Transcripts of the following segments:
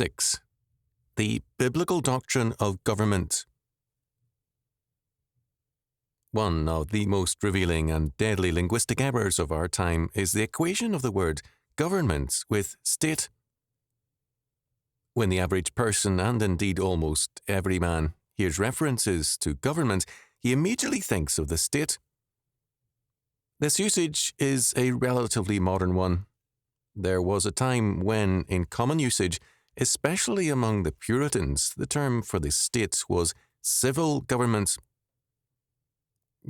6. The biblical doctrine of government. One of the most revealing and deadly linguistic errors of our time is the equation of the word government with state. When the average person, and indeed almost every man, hears references to government, he immediately thinks of the state. This usage is a relatively modern one. There was a time when, in common usage, especially among the Puritans, the term for the state was civil government.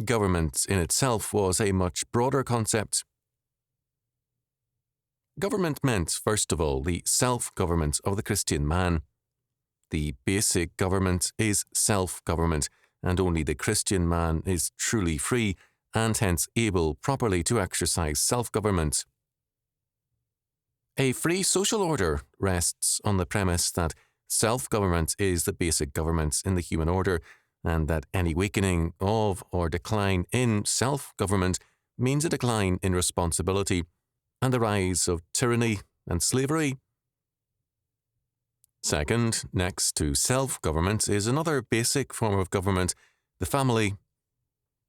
Government in itself was a much broader concept. Government meant, first of all, the self-government of the Christian man. The basic government is self-government, and only the Christian man is truly free and hence able properly to exercise self-government. A free social order rests on the premise that self-government is the basic government in the human order, and that any weakening of or decline in self-government means a decline in responsibility and the rise of tyranny and slavery. Second, next to self-government is another basic form of government, the family.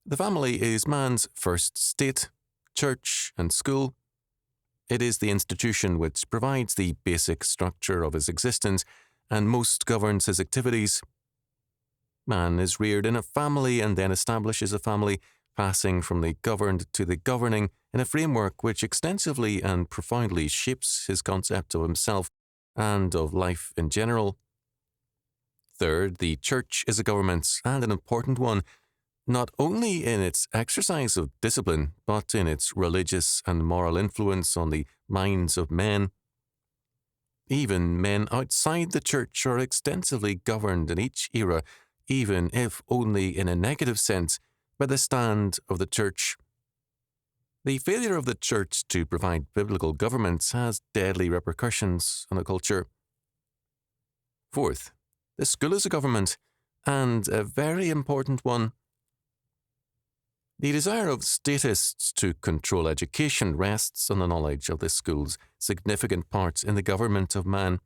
The family is man's first state, church, and school. It is the institution which provides the basic structure of his existence and most governs his activities. Man is reared in a family and then establishes a family, passing from the governed to the governing in a framework which extensively and profoundly shapes his concept of himself and of life in general. Third, the church is a government, and an important one, not only in its exercise of discipline, but in its religious and moral influence on the minds of men. Even men outside the church are extensively governed in each era, even if only in a negative sense, by the stand of the church. The failure of the church to provide biblical government has deadly repercussions on a culture. Fourth, the school is a government, and a very important one. The desire of statists to control education rests on the knowledge of the school's significant part in the government of man.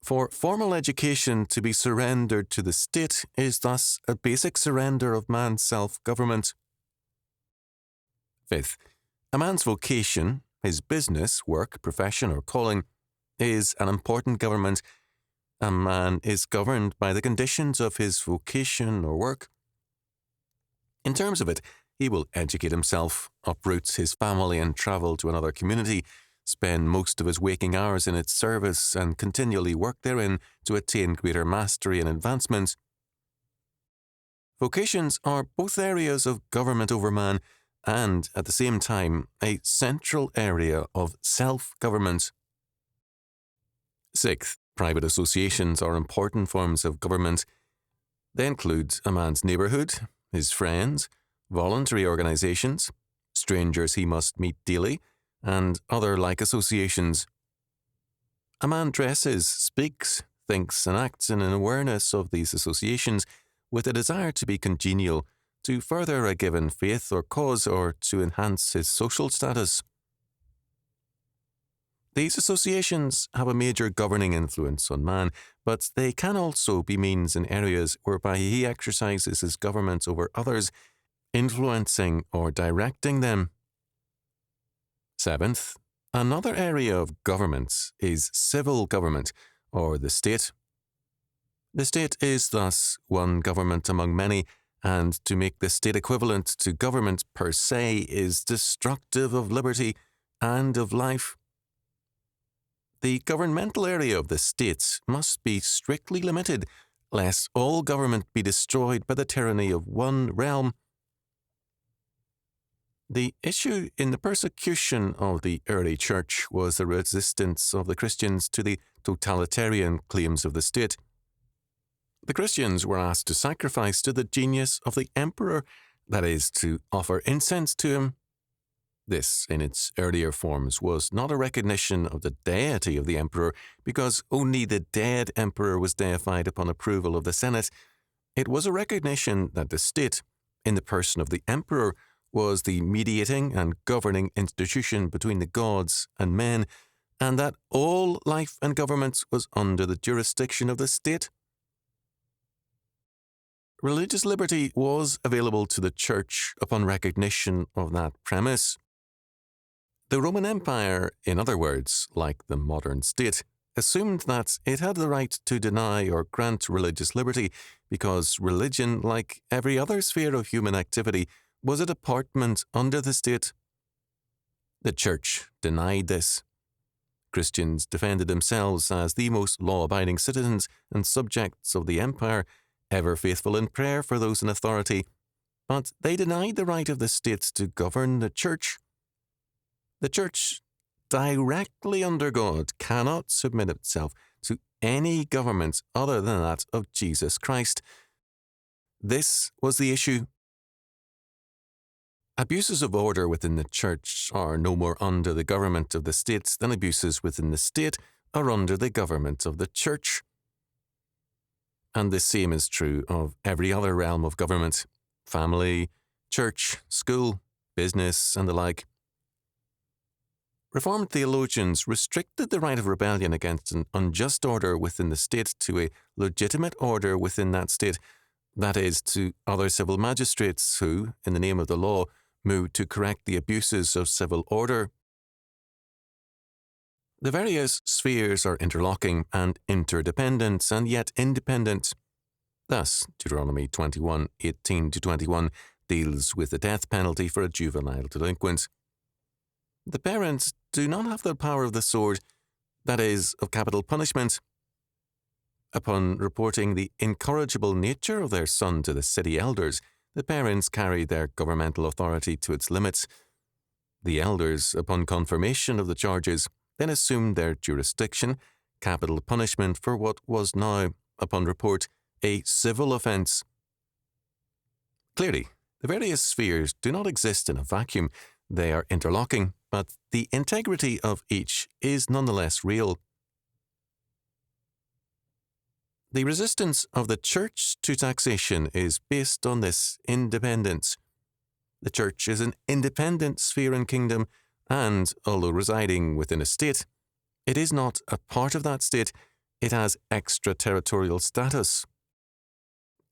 For formal education to be surrendered to the state is thus a basic surrender of man's self-government. Fifth, a man's vocation, his business, work, profession, or calling, is an important government. A man is governed by the conditions of his vocation or work. In terms of it, he will educate himself, uproot his family and travel to another community, spend most of his waking hours in its service, and continually work therein to attain greater mastery and advancement. Vocations are both areas of government over man, and, at the same time, a central area of self-government. Sixth, private associations are important forms of government. They include a man's neighbourhood, his friends, voluntary organisations, strangers he must meet daily, and other like associations. A man dresses, speaks, thinks, and acts in an awareness of these associations with a desire to be congenial, to further a given faith or cause, or to enhance his social status. These associations have a major governing influence on man, but they can also be means in areas whereby he exercises his government over others, influencing or directing them. Seventh, another area of government is civil government, or the state. The state is thus one government among many, and to make the state equivalent to government per se is destructive of liberty and of life. The governmental area of the state must be strictly limited, lest all government be destroyed by the tyranny of one realm. The issue in the persecution of the early church was the resistance of the Christians to the totalitarian claims of the state. The Christians were asked to sacrifice to the genius of the emperor, that is, to offer incense to him. This, in its earlier forms, was not a recognition of the deity of the emperor, because only the dead emperor was deified upon approval of the Senate. It was a recognition that the state, in the person of the emperor, was the mediating and governing institution between the gods and men, and that all life and government was under the jurisdiction of the state. Religious liberty was available to the Church upon recognition of that premise. The Roman Empire, in other words, like the modern state, assumed that it had the right to deny or grant religious liberty because religion, like every other sphere of human activity, was a department under the state. The Church denied this. Christians defended themselves as the most law-abiding citizens and subjects of the empire, ever faithful in prayer for those in authority, but they denied the right of the state to govern the Church. The Church, directly under God, cannot submit itself to any government other than that of Jesus Christ. This was the issue. Abuses of order within the Church are no more under the government of the state than abuses within the state are under the government of the Church. And the same is true of every other realm of government: family, church, school, business, and the like. Reformed theologians restricted the right of rebellion against an unjust order within the state to a legitimate order within that state, that is, to other civil magistrates who, in the name of the law, moved to correct the abuses of civil order. The various spheres are interlocking and interdependent and yet independent. Thus, Deuteronomy 21:18-21 deals with the death penalty for a juvenile delinquent. The parents do not have the power of the sword, that is, of capital punishment. Upon reporting the incorrigible nature of their son to the city elders, the parents carry their governmental authority to its limits. The elders, upon confirmation of the charges, then assumed their jurisdiction, capital punishment for what was now, upon report, a civil offence. Clearly, the various spheres do not exist in a vacuum. They are interlocking, but the integrity of each is nonetheless real. The resistance of the Church to taxation is based on this independence. The Church is an independent sphere and kingdom, and, although residing within a state, it is not a part of that state. It has extraterritorial status.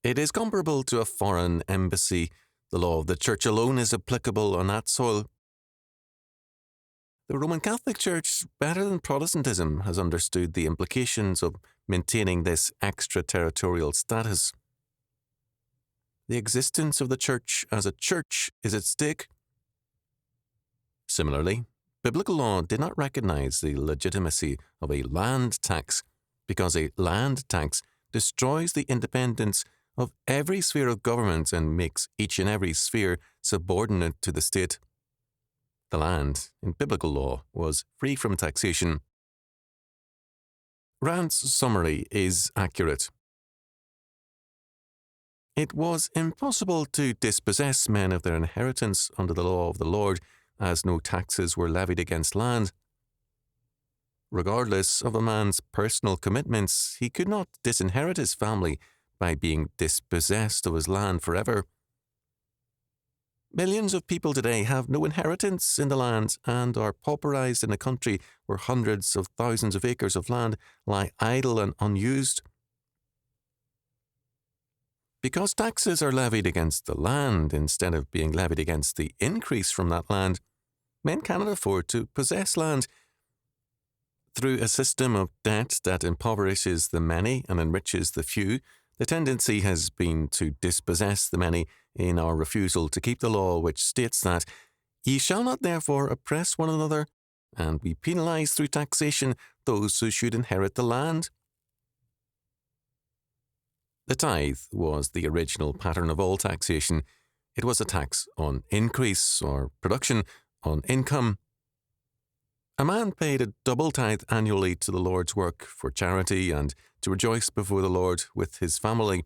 It is comparable to a foreign embassy. The law of the Church alone is applicable on that soil. The Roman Catholic Church, better than Protestantism, has understood the implications of maintaining this extraterritorial status. The existence of the Church as a church is at stake. Similarly, biblical law did not recognize the legitimacy of a land tax because a land tax destroys the independence of every sphere of government and makes each and every sphere subordinate to the state. The land, in biblical law, was free from taxation. Rand's summary is accurate. It was impossible to dispossess men of their inheritance under the law of the Lord, as no taxes were levied against land. Regardless of a man's personal commitments, he could not disinherit his family by being dispossessed of his land forever. Millions of people today have no inheritance in the land and are pauperized in a country where hundreds of thousands of acres of land lie idle and unused. Because taxes are levied against the land instead of being levied against the increase from that land, men cannot afford to possess land. Through a system of debt that impoverishes the many and enriches the few, the tendency has been to dispossess the many in our refusal to keep the law which states that ye shall not therefore oppress one another, and we penalize through taxation those who should inherit the land. The tithe was the original pattern of all taxation. It was a tax on increase or production, on income. A man paid a double tithe annually to the Lord's work for charity and to rejoice before the Lord with his family.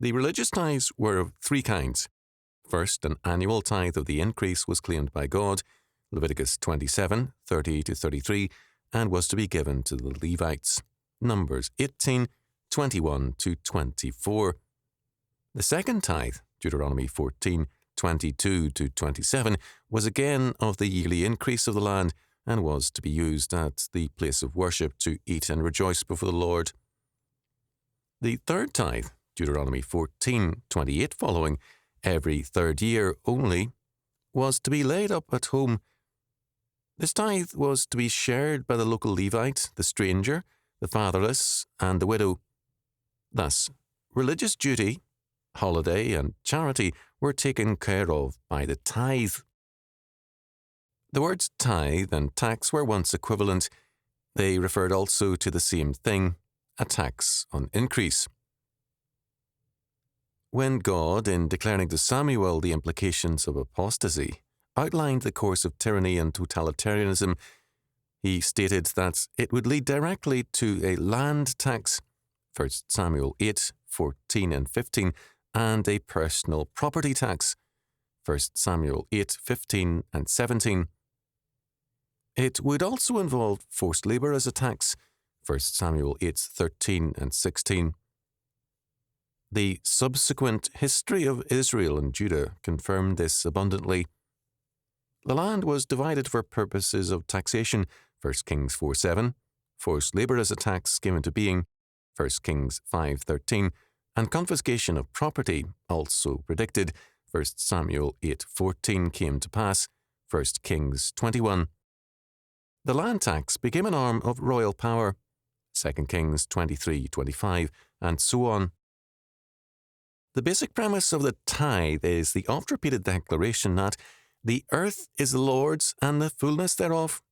The religious tithes were of three kinds. First, an annual tithe of the increase was claimed by God, Leviticus 27:30-33, and was to be given to the Levites, Numbers 18:21-24. The second tithe, Deuteronomy 14:22-27, was again of the yearly increase of the land, and was to be used at the place of worship to eat and rejoice before the Lord. The third tithe, Deuteronomy 14:28 following, every third year only, was to be laid up at home. This tithe was to be shared by the local Levite, the stranger, the fatherless, and the widow. Thus, religious duty, holiday, and charity were taken care of by the tithe. The words tithe and tax were once equivalent. They referred also to the same thing, a tax on increase. When God, in declaring to Samuel the implications of apostasy, outlined the course of tyranny and totalitarianism, he stated that it would lead directly to a land tax, 1 Samuel 8:14 and 15, and a personal property tax, 1 Samuel 8:15 and 17. It would also involve forced labour as a tax, 1 Samuel 8:13 and 16. The subsequent history of Israel and Judah confirmed this abundantly. The land was divided for purposes of taxation, 1 Kings 4:7, forced labour as a tax came into being, 1 Kings 5:13, and confiscation of property, also predicted, 1 Samuel 8:14 came to pass, 1 Kings 21. The land tax became an arm of royal power, 2 Kings 23:25, and so on. The basic premise of the tithe is the oft-repeated declaration that the earth is the Lord's and the fullness thereof,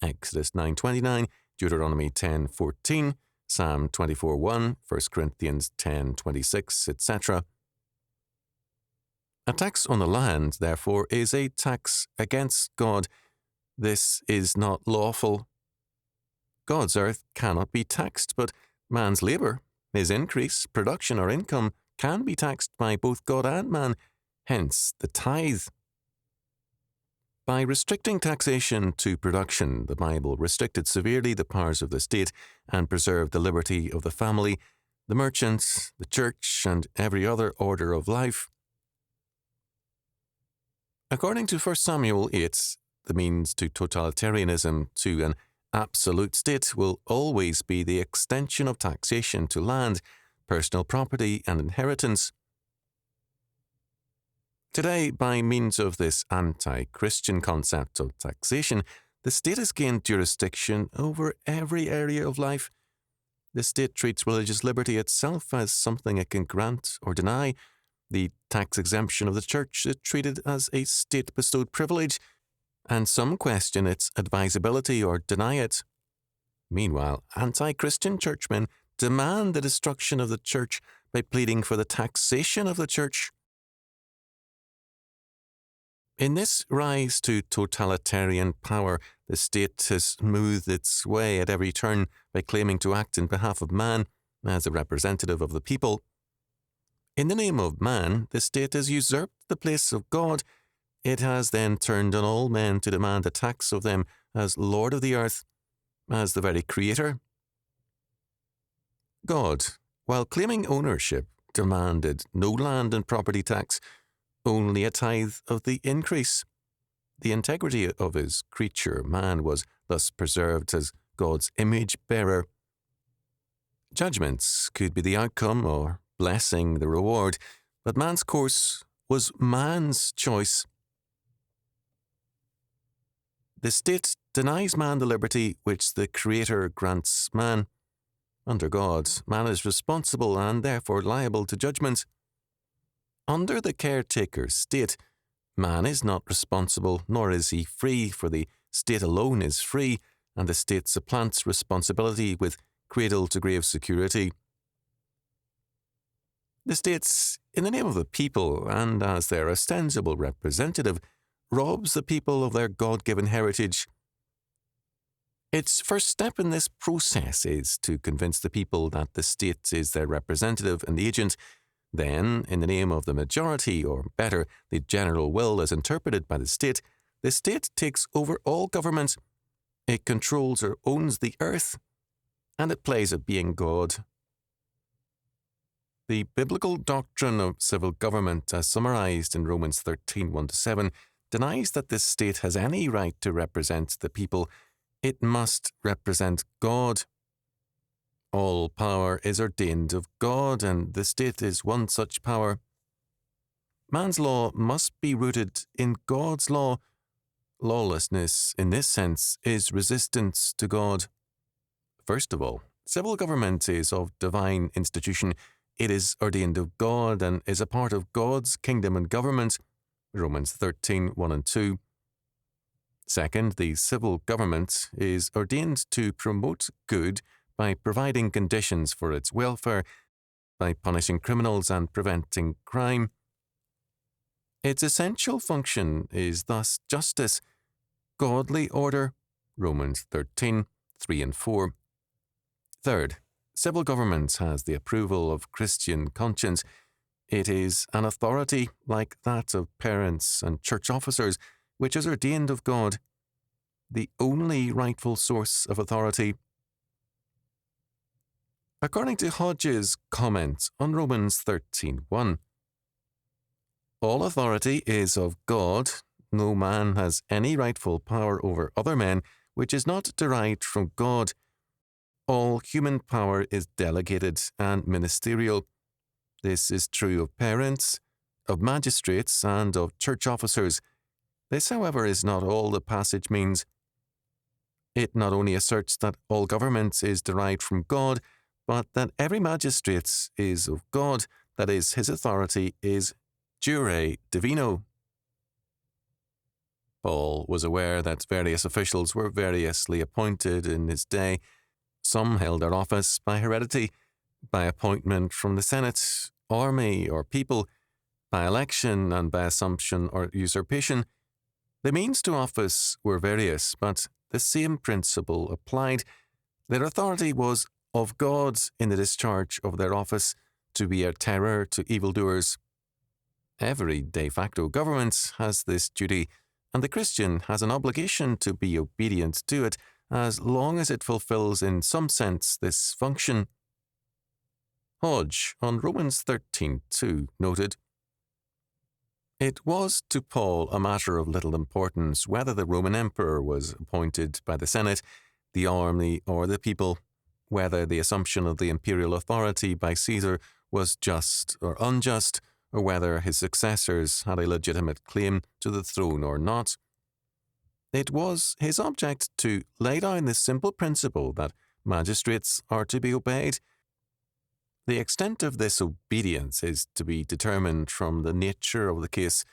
Exodus 9:29, Deuteronomy 10:14, Psalm 24:1, 1 Corinthians 10:26, etc. A tax on the land, therefore, is a tax against God. This is not lawful. God's earth cannot be taxed, but man's labour, his increase, production, or income can be taxed by both God and man, hence the tithe. By restricting taxation to production, the Bible restricted severely the powers of the state and preserved the liberty of the family, the merchant, the church, and every other order of life. According to 1 Samuel 8, the means to totalitarianism, to an absolute state, will always be the extension of taxation to land, personal property, and inheritance. Today, by means of this anti-Christian concept of taxation, the state has gained jurisdiction over every area of life. The state treats religious liberty itself as something it can grant or deny. The tax exemption of the church is treated as a state-bestowed privilege, and some question its advisability or deny it. Meanwhile, anti-Christian churchmen demand the destruction of the church by pleading for the taxation of the church. In this rise to totalitarian power, the state has smoothed its way at every turn by claiming to act in behalf of man as a representative of the people. In the name of man, the state has usurped the place of God. It has then turned on all men to demand a tax of them as Lord of the earth, as the very Creator. God, while claiming ownership, demanded no land and property tax, only a tithe of the increase. The integrity of his creature, man, was thus preserved as God's image bearer. Judgments could be the outcome or blessing the reward, but man's course was man's choice. The state denies man the liberty which the Creator grants man. Under God, man is responsible and therefore liable to judgment. Under the caretaker state, man is not responsible, nor is he free, for the state alone is free, and the state supplants responsibility with cradle-to-grave security. The state, in the name of the people and as their ostensible representative, robs the people of their God-given heritage. Its first step in this process is to convince the people that the state is their representative and agent. Then, in the name of the majority, or better, the general will as interpreted by the state takes over all government. It controls or owns the earth, and it plays at being God. The biblical doctrine of civil government, as summarized in Romans 13:1-7, denies that this state has any right to represent the people, it must represent God. All power is ordained of God, and the state is one such power. Man's law must be rooted in God's law. Lawlessness, in this sense, is resistance to God. First of all, civil government is of divine institution. It is ordained of God and is a part of God's kingdom and government. Romans 13:1 and 2. Second, the civil government is ordained to promote good by providing conditions for its welfare, by punishing criminals and preventing crime. Its essential function is thus justice, godly order. Romans 13:3 and 4. Third, civil government has the approval of Christian conscience. It is an authority like that of parents and church officers, which is ordained of God, the only rightful source of authority. According to Hodge's comment on Romans 13:1, all authority is of God. No man has any rightful power over other men which is not derived from God. All human power is delegated and ministerial. This is true of parents, of magistrates, and of church officers. This, however, is not all the passage means. It not only asserts that all government is derived from God, but that every magistrate is of God, that is, his authority is jure divino. Paul was aware that various officials were variously appointed in his day. Some held their office by heredity, by appointment from the Senate, army, or people, by election, and by assumption or usurpation. The means to office were various, but the same principle applied. Their authority was of God in the discharge of their office, to be a terror to evildoers. Every de facto government has this duty, and the Christian has an obligation to be obedient to it as long as it fulfills in some sense this function. Hodge, on Romans 13:2, noted, "It was to Paul a matter of little importance whether the Roman emperor was appointed by the Senate, the army, or the people, whether the assumption of the imperial authority by Caesar was just or unjust, or whether his successors had a legitimate claim to the throne or not. It was his object to lay down the simple principle that magistrates are to be obeyed. The extent of this obedience is to be determined from the nature of the case.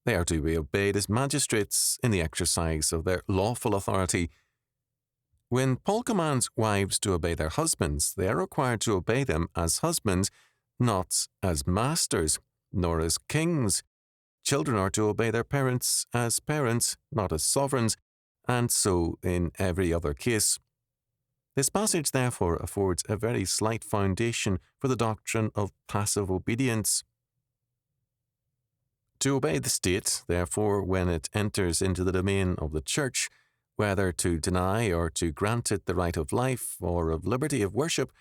They are to be obeyed as magistrates in the exercise of their lawful authority. When Paul commands wives to obey their husbands, they are required to obey them as husbands, not as masters, nor as kings. Children are to obey their parents as parents, not as sovereigns, and so in every other case. This passage, therefore, affords a very slight foundation for the doctrine of passive obedience. To obey the state, therefore, when it enters into the domain of the church, whether to deny or to grant it the right of life or of liberty of worship,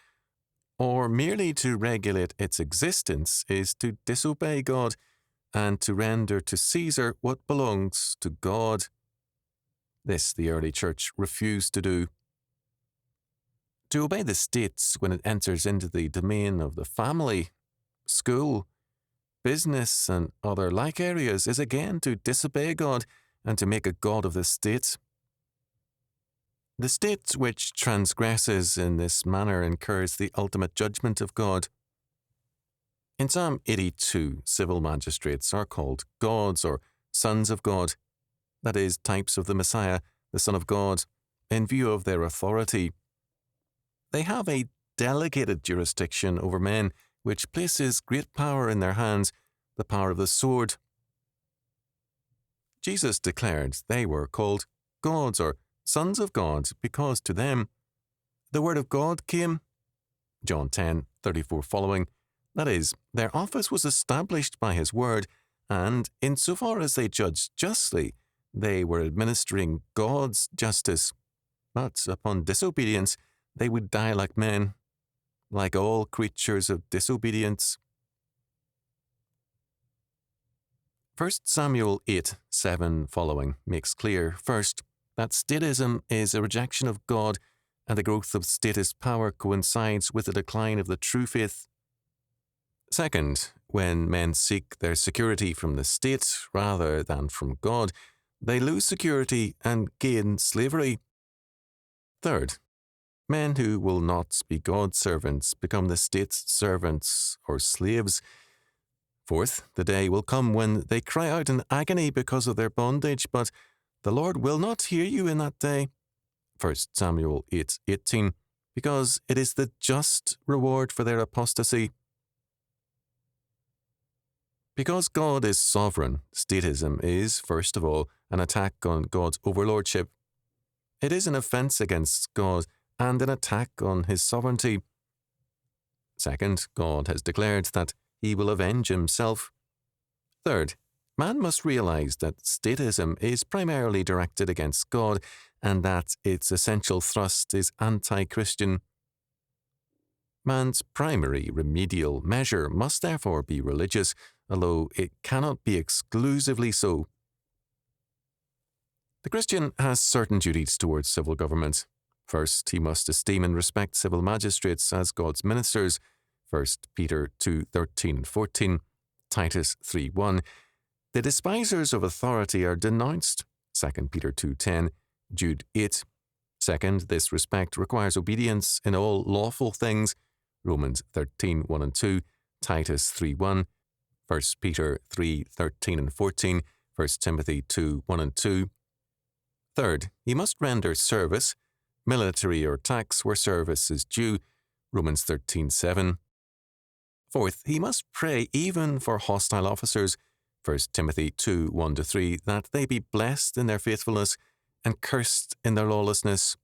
or merely to regulate its existence, is to disobey God and to render to Caesar what belongs to God. This the early church refused to do. To obey the state when it enters into the domain of the family, school, business, and other like areas is again to disobey God and to make a god of the state. The state which transgresses in this manner incurs the ultimate judgment of God. In Psalm 82, civil magistrates are called gods or sons of God, that is, types of the Messiah, the Son of God, in view of their authority. They have a delegated jurisdiction over men, which places great power in their hands, the power of the sword. Jesus declared they were called gods or sons of God because to them the word of God came. John 10:34 following. That is, their office was established by his word, and insofar as they judged justly, they were administering God's justice. But upon disobedience, they would die like men, like all creatures of disobedience. 1 Samuel 8:7 following makes clear, first, that statism is a rejection of God, and the growth of statist power coincides with the decline of the true faith. Second, when men seek their security from the state rather than from God, they lose security and gain slavery. Third, men who will not be God's servants become the state's servants or slaves. Fourth, the day will come when they cry out in agony because of their bondage, but the Lord will not hear you in that day. 1 Samuel 8:18, because it is the just reward for their apostasy. Because God is sovereign, statism is, first of all, an attack on God's overlordship. It is an offense against God and an attack on his sovereignty. Second, God has declared that he will avenge himself. Third, man must realize that statism is primarily directed against God and that its essential thrust is anti-Christian. Man's primary remedial measure must therefore be religious, although it cannot be exclusively so. The Christian has certain duties towards civil government. First, he must esteem and respect civil magistrates as God's ministers, 1 Peter 2:13-14, Titus 3:1. The despisers of authority are denounced, 2 Peter 2:10, Jude 8. Second, this respect requires obedience in all lawful things, Romans 13:1 and 2, Titus 3:1, 1 Peter 3:13 and 14, 1 Timothy 2:1 and 2. Third, he must render service, military or tax where service is due, Romans 13:7. Fourth, he must pray even for hostile officers, 1 Timothy 2:1-3, that they be blessed in their faithfulness and cursed in their lawlessness.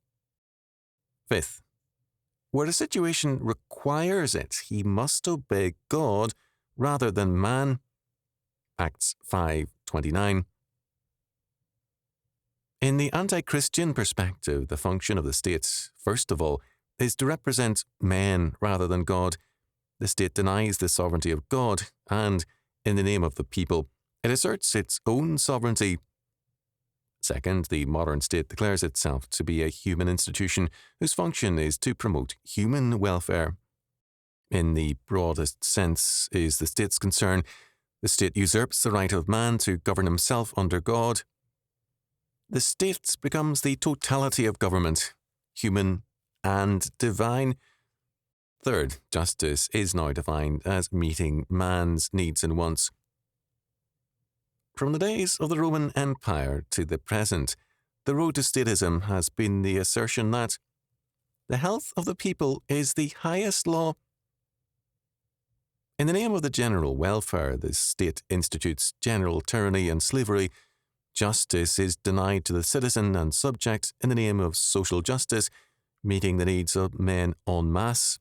Fifth, where a situation requires it, he must obey God rather than man, Acts 5:29. In the anti-Christian perspective, the function of the state, first of all, is to represent men rather than God. The state denies the sovereignty of God, and, in the name of the people, it asserts its own sovereignty. Second, the modern state declares itself to be a human institution whose function is to promote human welfare. In the broadest sense is the state's concern. The state usurps the right of man to govern himself under God. The state becomes the totality of government, human and divine. Third, justice is now defined as meeting man's needs and wants. From the days of the Roman Empire to the present, the road to statism has been the assertion that the health of the people is the highest law. In the name of the general welfare, the state institutes general tyranny and slavery. Justice is denied to the citizen and subject in the name of social justice, meeting the needs of men en masse.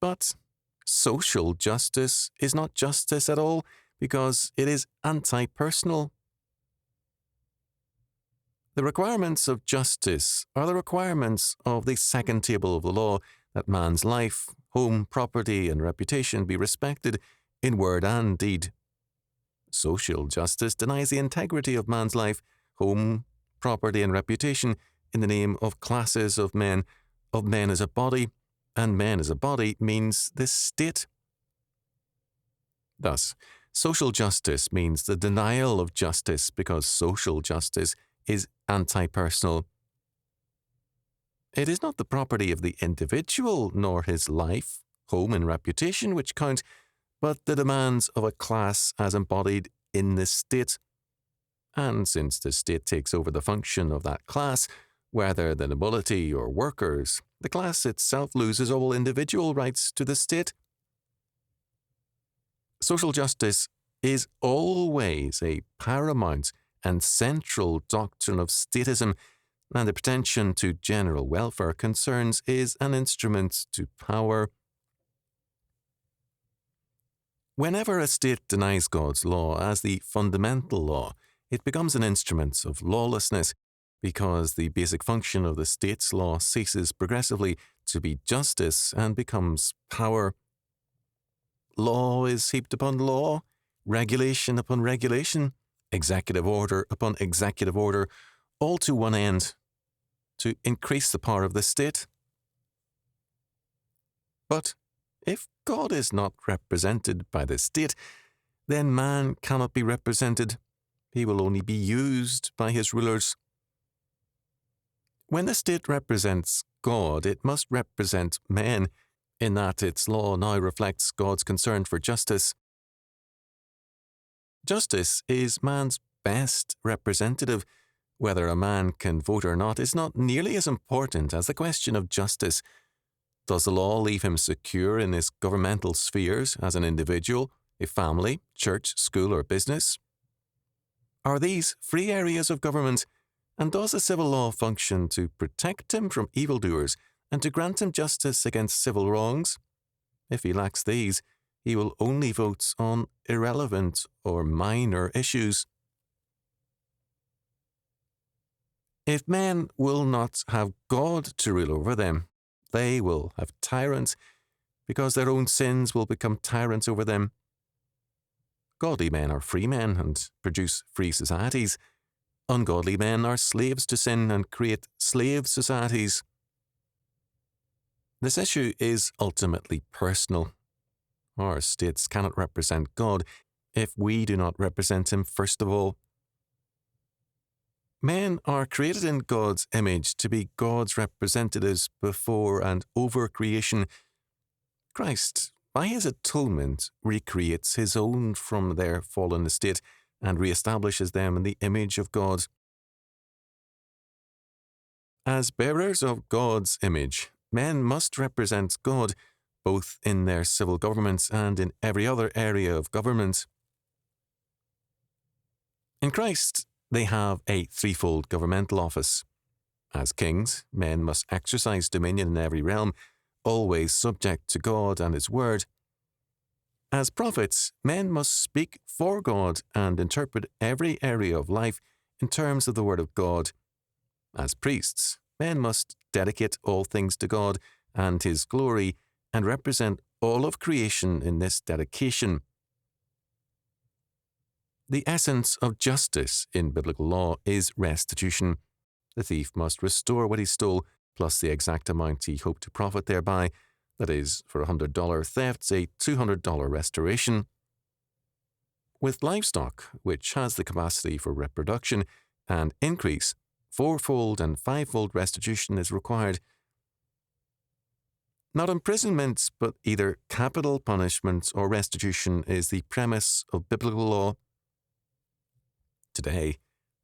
But social justice is not justice at all, because it is anti-personal. The requirements of justice are the requirements of the second table of the law, that man's life, home, property, and reputation be respected in word and deed. Social justice denies the integrity of man's life, home, property, and reputation in the name of classes of men as a body, and men as a body means this state. Thus, social justice means the denial of justice because social justice is anti-personal. It is not the property of the individual, nor his life, home, and reputation which count, but the demands of a class as embodied in the state. And since the state takes over the function of that class, whether the nobility or workers, the class itself loses all individual rights to the state. Social justice is always a paramount and central doctrine of statism, and the pretension to general welfare concerns is an instrument to power. Whenever a state denies God's law as the fundamental law, it becomes an instrument of lawlessness, because the basic function of the state's law ceases progressively to be justice and becomes power. Law is heaped upon law, regulation upon regulation, executive order upon executive order, all to one end, to increase the power of the state. But if God is not represented by the state, then man cannot be represented. He will only be used by his rulers. When the state represents God, it must represent men, in that its law now reflects God's concern for justice. Justice is man's best representative. Whether a man can vote or not is not nearly as important as the question of justice. Does the law leave him secure in his governmental spheres as an individual, a family, church, school, or business? Are these free areas of government, and does the civil law function to protect him from evildoers and to grant him justice against civil wrongs? If he lacks these, he will only vote on irrelevant or minor issues. If men will not have God to rule over them, they will have tyrants, because their own sins will become tyrants over them. Godly men are free men and produce free societies. Ungodly men are slaves to sin and create slave societies. This issue is ultimately personal. Our states cannot represent God if we do not represent Him first of all. Men are created in God's image to be God's representatives before and over creation. Christ, by His atonement, recreates His own from their fallen estate and reestablishes them in the image of God. As bearers of God's image, men must represent God, both in their civil governments and in every other area of government. In Christ, they have a threefold governmental office. As kings, men must exercise dominion in every realm, always subject to God and His word. As prophets, men must speak for God and interpret every area of life in terms of the word of God. As priests, men must dedicate all things to God and His glory and represent all of creation in this dedication. The essence of justice in biblical law is restitution. The thief must restore what he stole, plus the exact amount he hoped to profit thereby. That is, for $100 thefts, a $200 restoration. With livestock, which has the capacity for reproduction and increase, fourfold and fivefold restitution is required. Not imprisonment, but either capital punishment or restitution is the premise of biblical law. Today,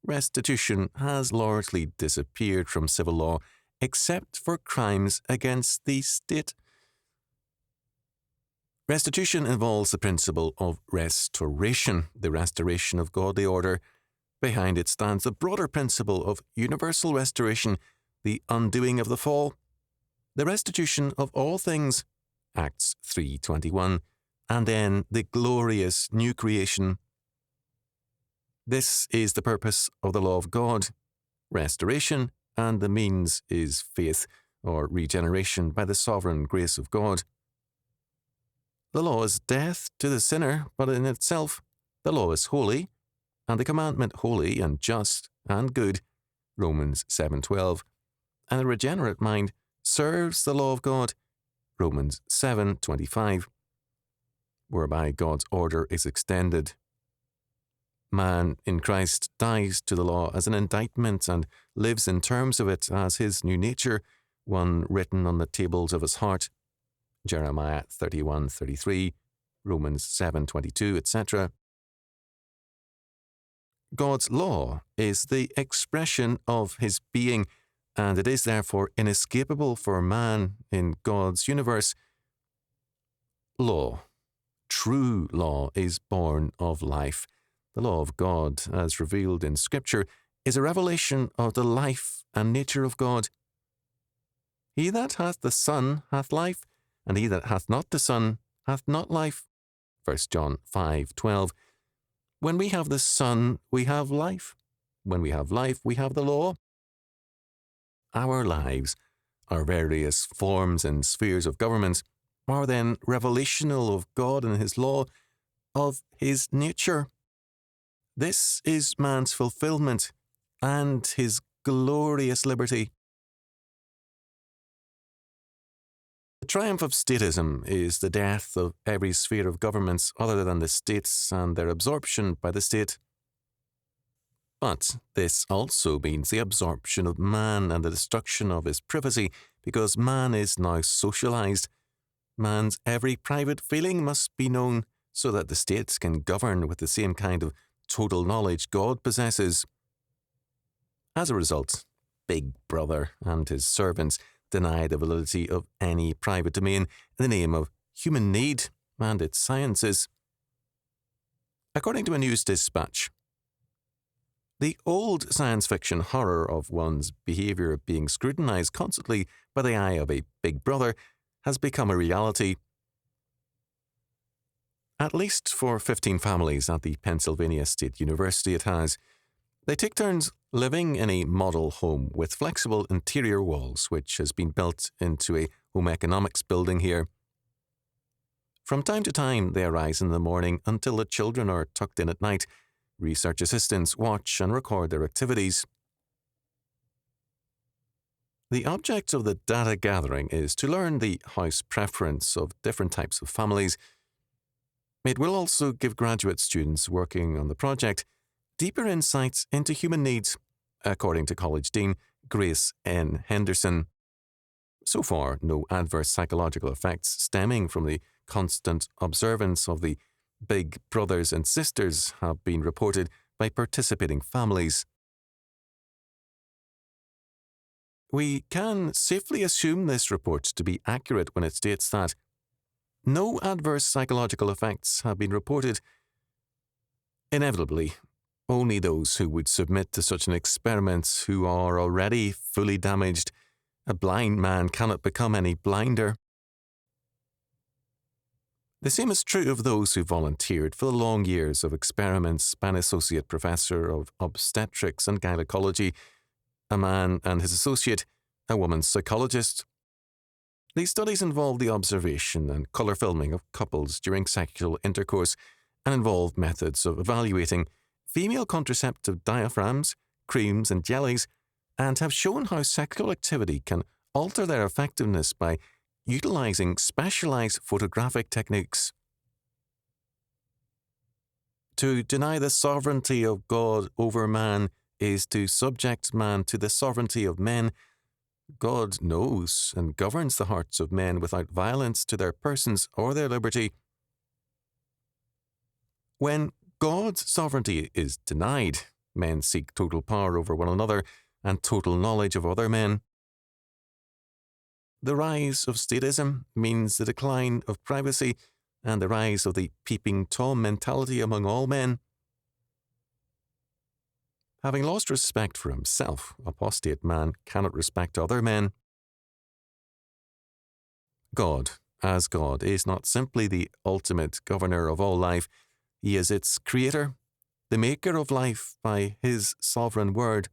restitution has largely disappeared from civil law, except for crimes against the state. Restitution involves the principle of restoration, the restoration of godly order. Behind it stands the broader principle of universal restoration, the undoing of the fall, the restitution of all things, Acts 3:21, and then the glorious new creation. This is the purpose of the law of God, restoration, and the means is faith, or regeneration by the sovereign grace of God. The law is death to the sinner, but in itself, the law is holy, and the commandment holy and just and good, Romans 7:12, and the regenerate mind serves the law of God, Romans 7:25, whereby God's order is extended. Man in Christ dies to the law as an indictment and lives in terms of it as his new nature, one written on the tables of his heart, Jeremiah 31:33, Romans 7:22, etc. God's law is the expression of His being, and it is therefore inescapable for man in God's universe. Law, true law, is born of life. The law of God, as revealed in Scripture, is a revelation of the life and nature of God. He that hath the Son hath life, and he that hath not the Son hath not life. 1 John 5:12. When we have the Son, we have life. When we have life, we have the law. Our lives, our various forms and spheres of government, are then revelational of God and His law, of his nature. This is man's fulfillment and his glorious liberty. The triumph of statism is the death of every sphere of governments other than the states and their absorption by the state. But this also means the absorption of man and the destruction of his privacy, because man is now socialized. Man's every private feeling must be known so that the state can govern with the same kind of total knowledge God possesses. As a result, Big Brother and his servants deny the validity of any private domain in the name of human need and its sciences. According to a news dispatch, the old science fiction horror of one's behaviour being scrutinised constantly by the eye of a Big Brother has become a reality. At least for 15 families at the Pennsylvania State University it has. They take turns living in a model home with flexible interior walls, which has been built into a home economics building here. From time to time, they arise in the morning until the children are tucked in at night. Research assistants watch and record their activities. The object of the data gathering is to learn the house preference of different types of families. It will also give graduate students working on the project deeper insights into human needs, according to College Dean Grace N. Henderson. So far, no adverse psychological effects stemming from the constant observance of the big brothers and sisters have been reported by participating families. We can safely assume this report to be accurate when it states that no adverse psychological effects have been reported. Inevitably, only those who would submit to such an experiment who are already fully damaged. A blind man cannot become any blinder. The same is true of those who volunteered for the long years of experiments by an associate professor of obstetrics and gynecology, a man and his associate, a woman's psychologist. These studies involved the observation and colour filming of couples during sexual intercourse and involved methods of evaluating female contraceptive diaphragms, creams and jellies, and have shown how sexual activity can alter their effectiveness by utilizing specialized photographic techniques. To deny the sovereignty of God over man is to subject man to the sovereignty of men. God knows and governs the hearts of men without violence to their persons or their liberty. When God's sovereignty is denied, men seek total power over one another and total knowledge of other men. The rise of statism means the decline of privacy and the rise of the peeping Tom mentality among all men. Having lost respect for himself, apostate man cannot respect other men. God, as God, is not simply the ultimate governor of all life. He is its creator, the maker of life by his sovereign word.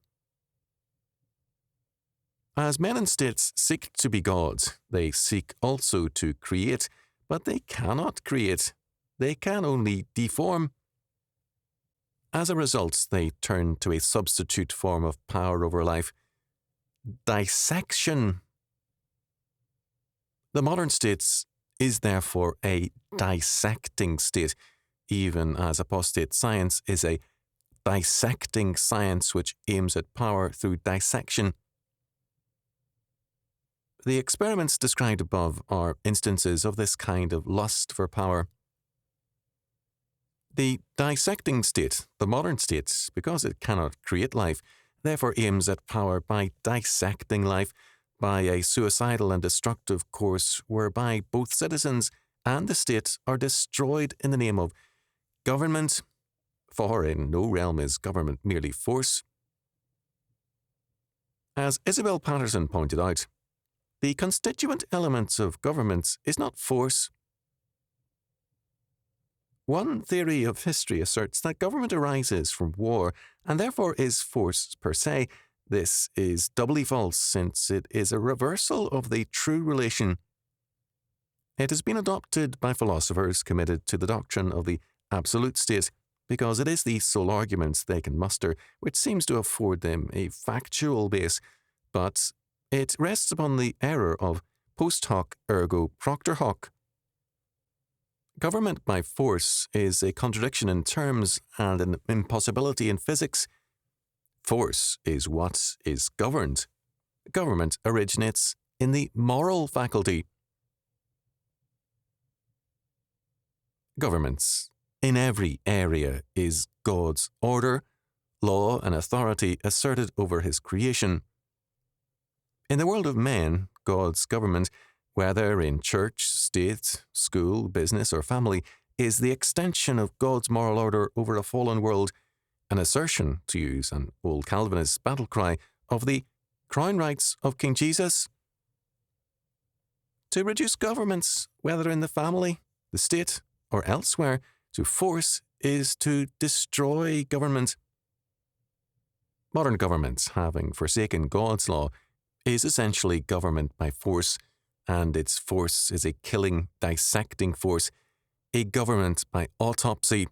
As men and states seek to be gods, they seek also to create, but they cannot create. They can only deform. As a result, they turn to a substitute form of power over life: dissection. The modern state is therefore a dissecting state, even as apostate science is a dissecting science which aims at power through dissection. The experiments described above are instances of this kind of lust for power. The dissecting state, the modern state, because it cannot create life, therefore aims at power by dissecting life, by a suicidal and destructive course whereby both citizens and the state are destroyed in the name of government, for in no realm is government merely force. As Isabel Patterson pointed out, the constituent elements of governments is not force. One theory of history asserts that government arises from war and therefore is force per se. This is doubly false, since it is a reversal of the true relation. It has been adopted by philosophers committed to the doctrine of the absolute state, because it is the sole argument they can muster which seems to afford them a factual base, but it rests upon the error of post hoc ergo propter hoc. Government by force is a contradiction in terms and an impossibility in physics. Force is what is governed. Government originates in the moral faculty. Governments in every area is God's order, law, and authority asserted over his creation. In the world of men, God's government, whether in church, state, school, business, or family, is the extension of God's moral order over a fallen world, an assertion, to use an old Calvinist battle cry, of the crown rights of King Jesus. To reduce governments, whether in the family, the state, or elsewhere, to force is to destroy government. Modern government, having forsaken God's law, is essentially government by force, and its force is a killing, dissecting force, a government by autopsy.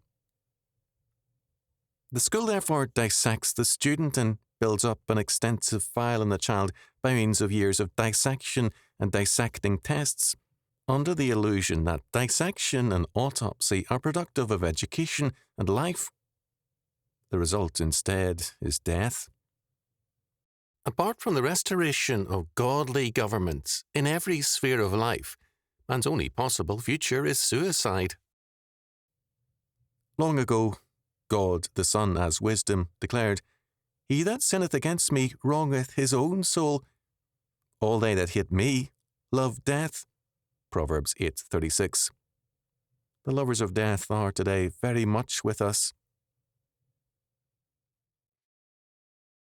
The school therefore dissects the student and builds up an extensive file on the child by means of years of dissection and dissecting tests, under the illusion that dissection and autopsy are productive of education and life. The result instead is death. Apart from the restoration of godly government in every sphere of life, man's only possible future is suicide. Long ago, God the Son, as wisdom, declared, "He that sinneth against me wrongeth his own soul. All they that hate me love death." Proverbs 8:36. The lovers of death are today very much with us.